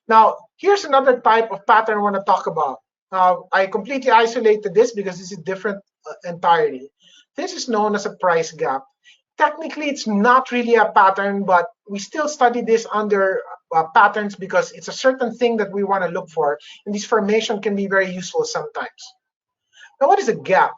Now, here's another type of pattern I want to talk about. I completely isolated this because this is different entirely. This is known as a price gap. Technically, it's not really a pattern, but we still study this under patterns because it's a certain thing that we want to look for, and this formation can be very useful sometimes. Now, what is a gap?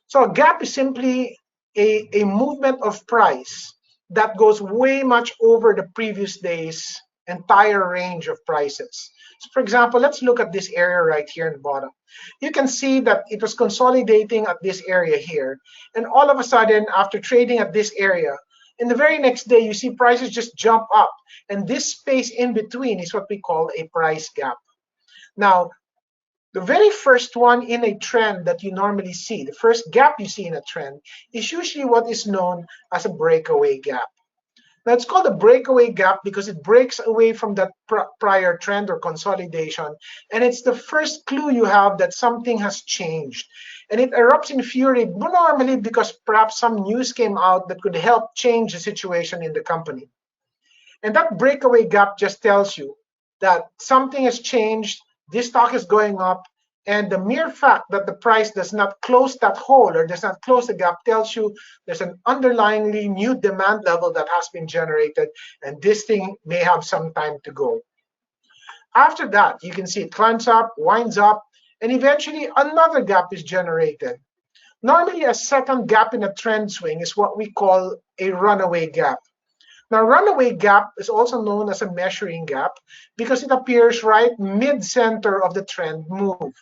So a gap is simply a movement of price that goes way much over the previous day's entire range of prices. So for example, let's look at this area right here in the bottom. You can see that it was consolidating at this area here. And all of a sudden, after trading at this area, in the very next day, you see prices just jump up. And this space in between is what we call a price gap. Now, the very first one in a trend that you normally see, the first gap you see in a trend, is usually what is known as a breakaway gap. Now, it's called a breakaway gap because it breaks away from that prior trend or consolidation, and it's the first clue you have that something has changed. And it erupts in fury normally because perhaps some news came out that could help change the situation in the company. And that breakaway gap just tells you that something has changed, this stock is going up, and the mere fact that the price does not close that hole or does not close the gap tells you there's an underlyingly new demand level that has been generated, and this thing may have some time to go. After that, you can see it climbs up, winds up, and eventually another gap is generated. Normally, a second gap in a trend swing is what we call a runaway gap. Now, runaway gap is also known as a measuring gap because it appears right mid-center of the trend move.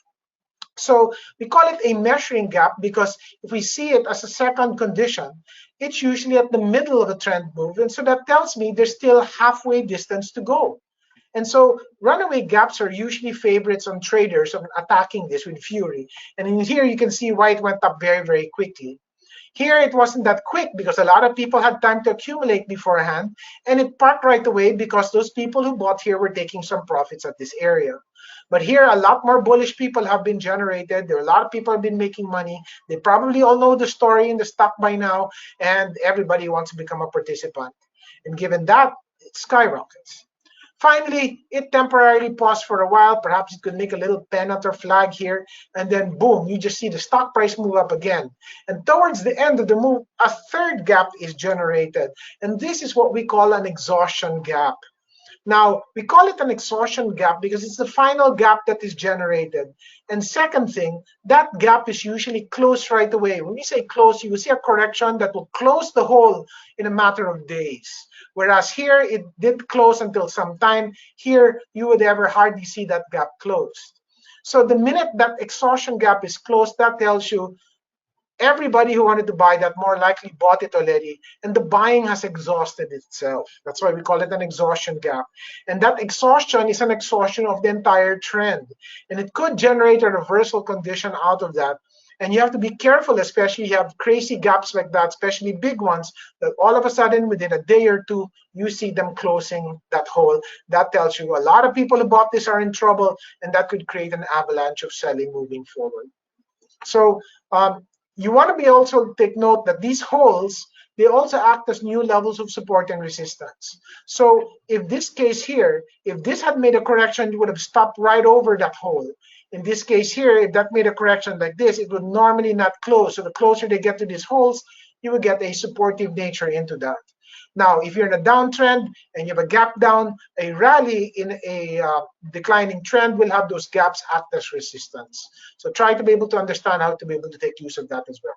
So we call it a measuring gap because if we see it as a second condition, it's usually at the middle of a trend move. And so that tells me there's still halfway distance to go. And so runaway gaps are usually favorites on traders on attacking this with fury. And in here, you can see why it went up very, very quickly. Here, it wasn't that quick because a lot of people had time to accumulate beforehand, and it parked right away because those people who bought here were taking some profits at this area. But here, a lot more bullish people have been generated. There are a lot of people have been making money. They probably all know the story in the stock by now, and everybody wants to become a participant. And given that, it skyrockets. Finally, it temporarily paused for a while. Perhaps it could make a little pennant or flag here, and then boom, you just see the stock price move up again. And towards the end of the move, a third gap is generated. And this is what we call an exhaustion gap. Now, we call it an exhaustion gap because it's the final gap that is generated. And second thing, that gap is usually closed right away. When we say close, you will see a correction that will close the hole in a matter of days. Whereas here, it did close until some time. Here, you would ever hardly see that gap closed. So the minute that exhaustion gap is closed, that tells you everybody who wanted to buy that more likely bought it already, and the buying has exhausted itself. That's why we call it an exhaustion gap. And that exhaustion is an exhaustion of the entire trend. And it could generate a reversal condition out of that. And you have to be careful, especially you have crazy gaps like that, especially big ones, that all of a sudden within a day or two, you see them closing that hole. That tells you a lot of people who bought this are in trouble, and that could create an avalanche of selling moving forward. So you want to be also take note that these holes, they also act as new levels of support and resistance. So if this case here, if this had made a correction, you would have stopped right over that hole. In this case here, if that made a correction like this, it would normally not close. So the closer they get to these holes, you will get a supportive nature into that. Now, if you're in a downtrend and you have a gap down, a rally in a declining trend will have those gaps act as resistance. So try to be able to understand how to be able to take use of that as well.